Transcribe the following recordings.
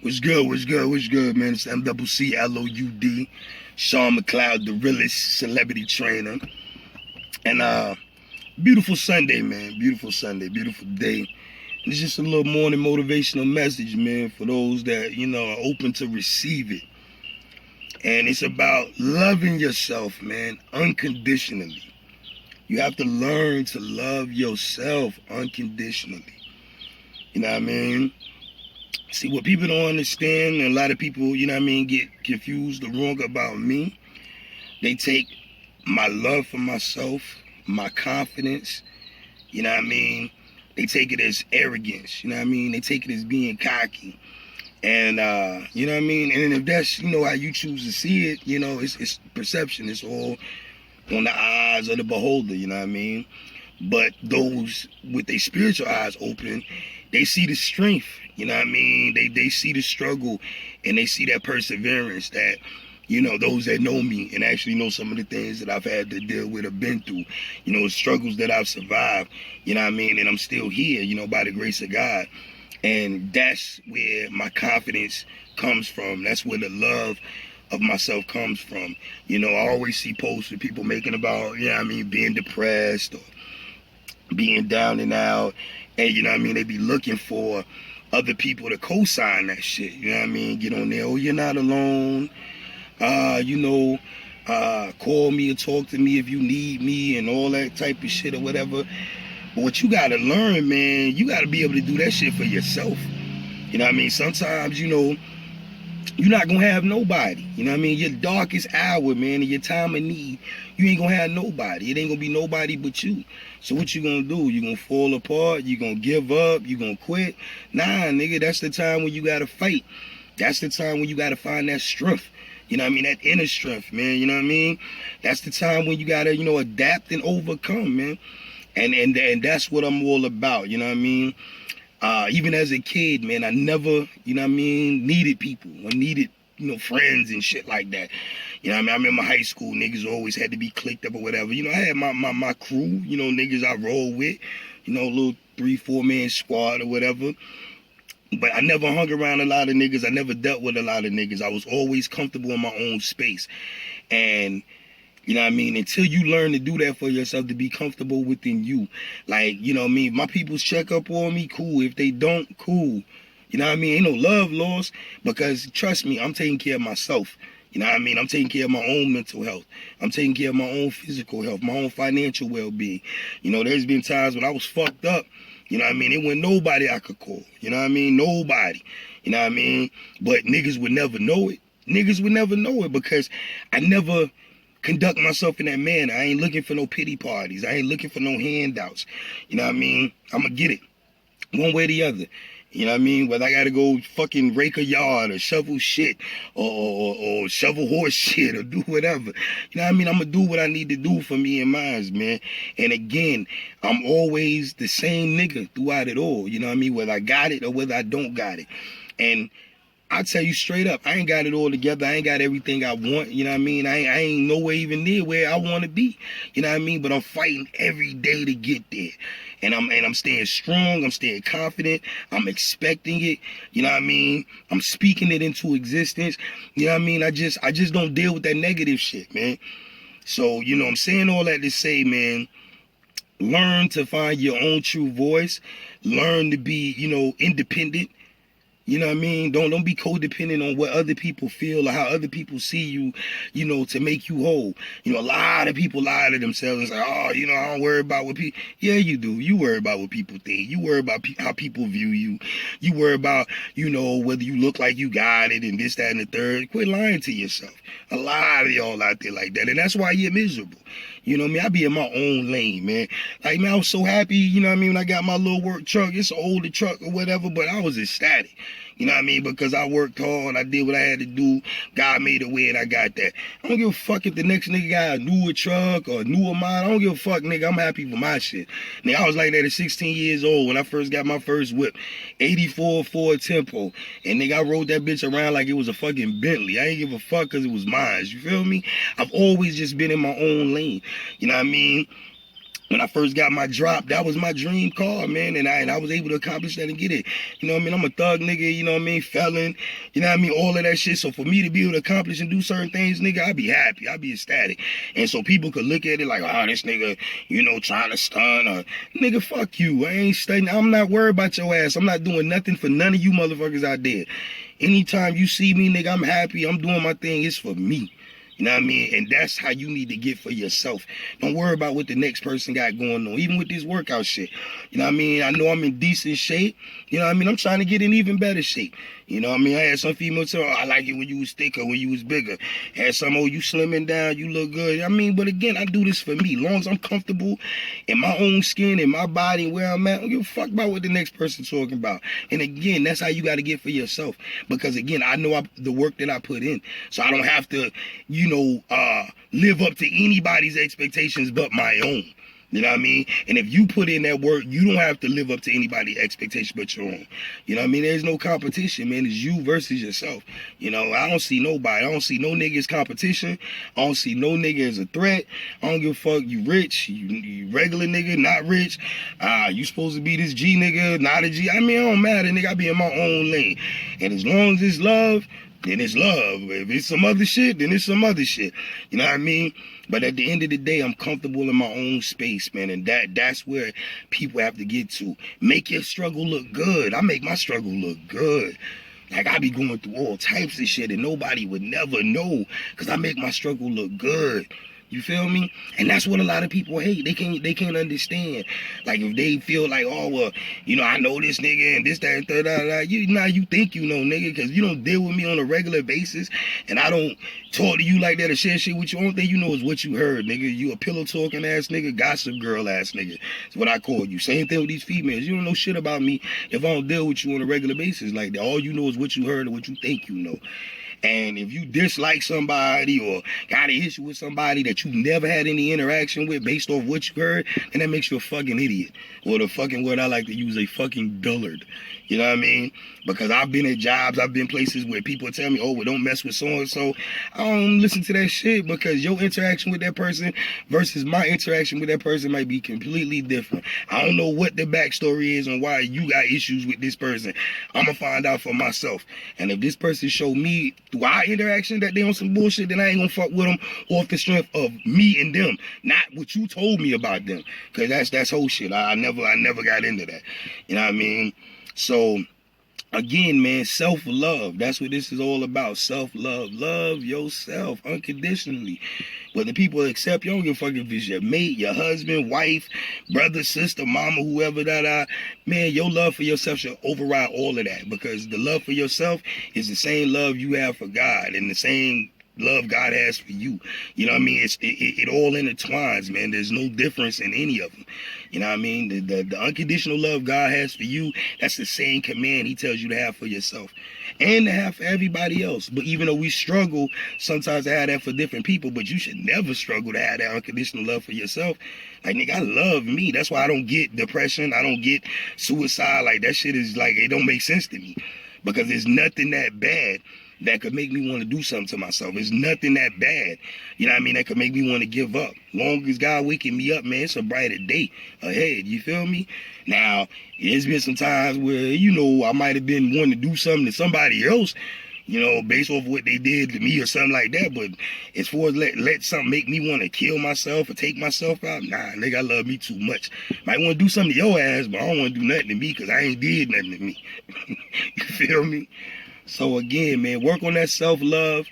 What's good, man? It's MCCLOUD, Sean McLeod, the realest celebrity trainer. And beautiful Sunday, man. Beautiful Sunday, beautiful day. And it's just a little morning motivational message, man, for those that, are open to receive it. And it's about loving yourself, man, unconditionally. You have to learn to love yourself unconditionally. You know what I mean? See, what people don't understand, and a lot of people, get confused or wrong about me, they take my love for myself, my confidence, they take it as arrogance, they take it as being cocky. And, and if that's, how you choose to see it, it's perception. It's all on the eyes of the beholder, But those with their spiritual eyes open, they see the strength, They see the struggle, and they see that perseverance that, those that know me and actually know some of the things that I've had to deal with or been through, struggles that I've survived, and I'm still here, by the grace of God. And that's where my confidence comes from. That's where the love of myself comes from. I always see posts with people making about, being depressed or being down and out. And, they be looking for other people to co-sign that shit. Get on there, oh, you're not alone. Call me or talk to me if you need me and all that type of shit or whatever. But what you gotta learn, man, you gotta be able to do that shit for yourself. Sometimes, you're not gonna have nobody. Your darkest hour, man, and your time of need, you ain't gonna have nobody. It ain't gonna be nobody but you. So what you gonna do? You gonna fall apart? You gonna give up? You gonna quit? Nah, nigga, that's the time when you gotta fight. That's the time when you gotta find that strength. That inner strength, man. That's the time when you gotta, adapt and overcome, man. And that's what I'm all about, Even as a kid, man, I never, needed people. I needed, friends and shit like that. I remember high school, niggas always had to be clicked up or whatever. I had my crew, niggas I roll with, little 3-4 man squad or whatever. But I never hung around a lot of niggas. I never dealt with a lot of niggas. I was always comfortable in my own space. And until you learn to do that for yourself, to be comfortable within you. Like, my people's check up on me, cool. If they don't, cool. Ain't no love lost, because trust me, I'm taking care of myself. I'm taking care of my own mental health. I'm taking care of my own physical health, my own financial well-being. There's been times when I was fucked up. It wasn't nobody I could call. Nobody. But niggas would never know it. Niggas would never know it because I never conduct myself in that manner. I ain't looking for no pity parties. I ain't looking for no handouts. I'm going to get it one way or the other. Whether I got to go fucking rake a yard or shovel shit or shovel horse shit or do whatever. I'm going to do what I need to do for me and mine, man. And again, I'm always the same nigga throughout it all. Whether I got it or whether I don't got it. And I tell you straight up, I ain't got it all together. I ain't got everything I want. I ain't nowhere even near where I want to be. But I'm fighting every day to get there. And I'm staying strong. I'm staying confident. I'm expecting it. I'm speaking it into existence. I just don't deal with that negative shit, man. So, I'm saying all that to say, man, learn to find your own true voice. Learn to be, independent. Don't be codependent on what other people feel or how other people see you, to make you whole. A lot of people lie to themselves and say, oh, I don't worry about what people... Yeah, you do. You worry about what people think. You worry about how people view you. You worry about, whether you look like you got it and this, that, and the third. Quit lying to yourself. A lot of y'all out there like that. And that's why you're miserable. I be in my own lane, man. Like, man, I was so happy, when I got my little work truck. It's an older truck or whatever, but I was ecstatic. Because I worked hard, I did what I had to do. God made a way and I got that. I don't give a fuck if the next nigga got a newer truck or a newer model. I don't give a fuck, nigga. I'm happy for my shit. Nigga, I was like that at 16 years old when I first got my first whip. 84 Ford Tempo. And nigga, I rode that bitch around like it was a fucking Bentley. I ain't give a fuck because it was mine. You feel me? I've always just been in my own lane. When I first got my drop, that was my dream car, man, and I was able to accomplish that and get it. You know what I mean? I'm a thug nigga, you know what I mean? Felon, you know what I mean? All of that shit. So for me to be able to accomplish and do certain things, nigga, I'd be happy. I'd be ecstatic. And so people could look at it like, oh, this nigga, you know, trying to stun or, nigga, fuck you. I ain't studying. I'm not worried about your ass. I'm not doing nothing for none of you motherfuckers out there. Anytime you see me, nigga, I'm happy. I'm doing my thing. It's for me. You know what I mean? And that's how you need to get for yourself. Don't worry about what the next person got going on, even with this workout shit. You know what I mean? I know I'm in decent shape. You know what I mean? I'm trying to get in even better shape. You know what I mean? I had some females tell me, oh, I like it when you was thicker, when you was bigger. I had some, oh, you slimming down, you look good. I mean, but again, I do this for me. As long as I'm comfortable in my own skin, in my body, and where I'm at, I don't give a fuck about what the next person's talking about. And again, that's how you got to get for yourself. Because again, I know the work that I put in. So I don't have to, you know, live up to anybody's expectations but my own. You know what I mean? And if you put in that work, you don't have to live up to anybody's expectation but your own. You know what I mean? There's no competition, man. It's you versus yourself. You know, I don't see nobody. I don't see no nigga as competition. I don't see no nigga as a threat. I don't give a fuck. You rich, you regular nigga, not rich. You supposed to be this G nigga, not a G. I mean, it don't matter, nigga. I be in my own lane. And as long as it's love, then it's love. If it's some other shit, then it's some other shit. You know what I mean? But at the end of the day, I'm comfortable in my own space, man. And that's where people have to get to. Make your struggle look good. I make my struggle look good. Like, I be going through all types of shit and nobody would never know because I make my struggle look good. You feel me? And that's what a lot of people hate. They can't understand. Like, if they feel like, oh, well, you know, I know this nigga and this, that, and third, you think you know, nigga, because you don't deal with me on a regular basis, and I don't talk to you like that or share shit with you. Only thing you know is what you heard, nigga. You a pillow talking ass nigga, gossip girl ass nigga. That's what I call you. Same thing with these females. You don't know shit about me if I don't deal with you on a regular basis like that. All you know is what you heard or what you think you know. And if you dislike somebody or got an issue with somebody that you never had any interaction with based off what you heard, then that makes you a fucking idiot. Or the fucking word I like to use, a fucking dullard. You know what I mean? Because I've been at jobs, I've been places where people tell me, oh, well, don't mess with so-and-so. I don't listen to that shit because your interaction with that person versus my interaction with that person might be completely different. I don't know what the backstory is and why you got issues with this person. I'm going to find out for myself. And if this person show me through our interaction that they on some bullshit, then I ain't going to fuck with them off the strength of me and them, not what you told me about them. Because that's whole shit. I never got into that. You know what I mean? So, again, man, self-love. That's what this is all about. Self-love. Love yourself unconditionally. Whether people accept you, I don't give a fuck if it's your mate, your husband, wife, brother, sister, mama, whoever man, your love for yourself should override all of that. Because the love for yourself is the same love you have for God and the same love God has for you. You know what I mean? It all intertwines, man. There's no difference in any of them. You know what I mean? The unconditional love God has for you, that's the same command he tells you to have for yourself and to have for everybody else. But even though we struggle sometimes to have that for different people, but you should never struggle to have that unconditional love for yourself. Like, nigga, I love me. That's why I don't get depression. I don't get suicide. Like, that shit is like, it don't make sense to me because there's nothing that bad that could make me want to do something to myself. It's nothing that bad, you know what I mean, that could make me want to give up. Long as God waking me up, man, it's a brighter day ahead, you feel me? Now, there's been some times where, you know, I might have been wanting to do something to somebody else, you know, based off what they did to me or something like that, but as far as let something make me want to kill myself or take myself out, nah, nigga, I love me too much. Might want to do something to your ass, but I don't want to do nothing to me because I ain't did nothing to me. You feel me? So again, man, work on that self-love.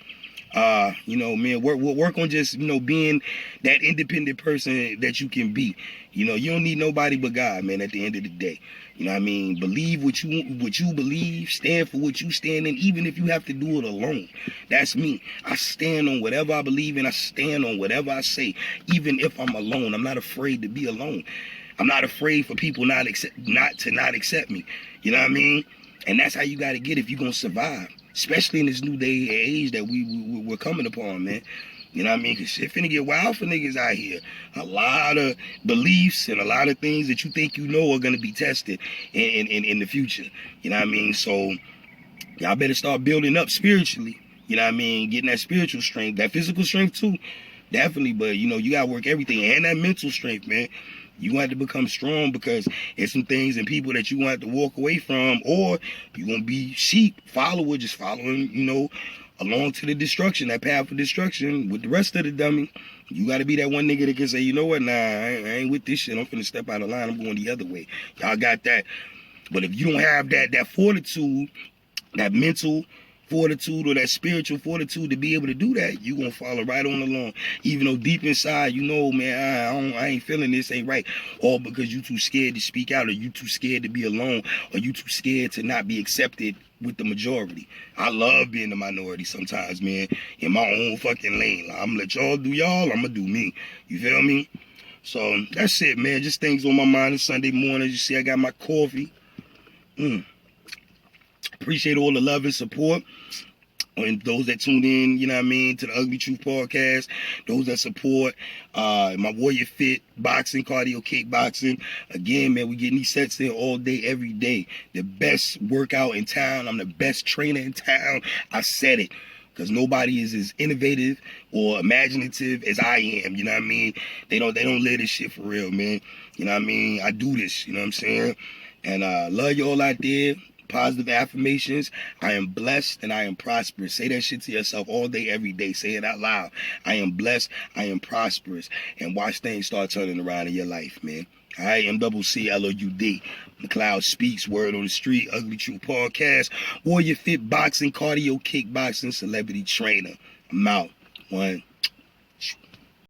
You know, man, work on just, you know, being that independent person that you can be. You know, you don't need nobody but God, man, at the end of the day. You know what I mean? Believe what you believe, stand for what you stand in, even if you have to do it alone. That's me. I stand on whatever I believe in. I stand on whatever I say, even if I'm alone. I'm not afraid to be alone. I'm not afraid for people not to accept me. You know what I mean? And that's how you got to get if you're going to survive, especially in this new day and age that we're coming upon, man. You know what I mean? Because shit finna get wild for niggas out here. A lot of beliefs and a lot of things that you think you know are going to be tested in the future. You know what I mean? So y'all better start building up spiritually. You know what I mean? Getting that spiritual strength, that physical strength too. Definitely, but you know, you got to work everything and that mental strength, man. You want to become strong because there's some things and people that you want to walk away from, or you're going to be sheep, follower, just following, along to the destruction, that path of destruction with the rest of the dummy. You got to be that one nigga that can say, you know what, nah, I ain't with this shit. I'm finna step out of line. I'm going the other way. Y'all got that. But if you don't have that fortitude, that mental fortitude or that spiritual fortitude to be able to do that, you gonna follow right on along. Even though deep inside, man, I ain't feeling this, ain't right. All because you too scared to speak out, or you too scared to be alone, or you too scared to not be accepted with the majority. I love being the minority sometimes, man, in my own fucking lane. Like, I'm gonna let y'all do y'all, I'm gonna do me. You feel me? So that's it, man. Just things on my mind. It's Sunday morning. You see, I got my coffee. Appreciate all the love and support. And those that tuned in, to the Ugly Truth Podcast, those that support my Warrior Fit boxing, cardio kickboxing. Again, man, we getting these sets in all day, every day. The best workout in town. I'm the best trainer in town. I said it. Because nobody is as innovative or imaginative as I am, you know what I mean? They don't live this shit for real, man. You know what I mean? I do this, you know what I'm saying? And love y'all out there. Positive affirmations. I am blessed and I am prosperous. Say that shit to yourself all day, every day. Say it out loud. I am blessed. I am prosperous. And watch things start turning around in your life, man. All right, MCCLOUD. McLeod Speaks, Word on the Street, Ugly Truth Podcast, Warrior Fit Boxing, Cardio Kickboxing, Celebrity Trainer. I'm out. One.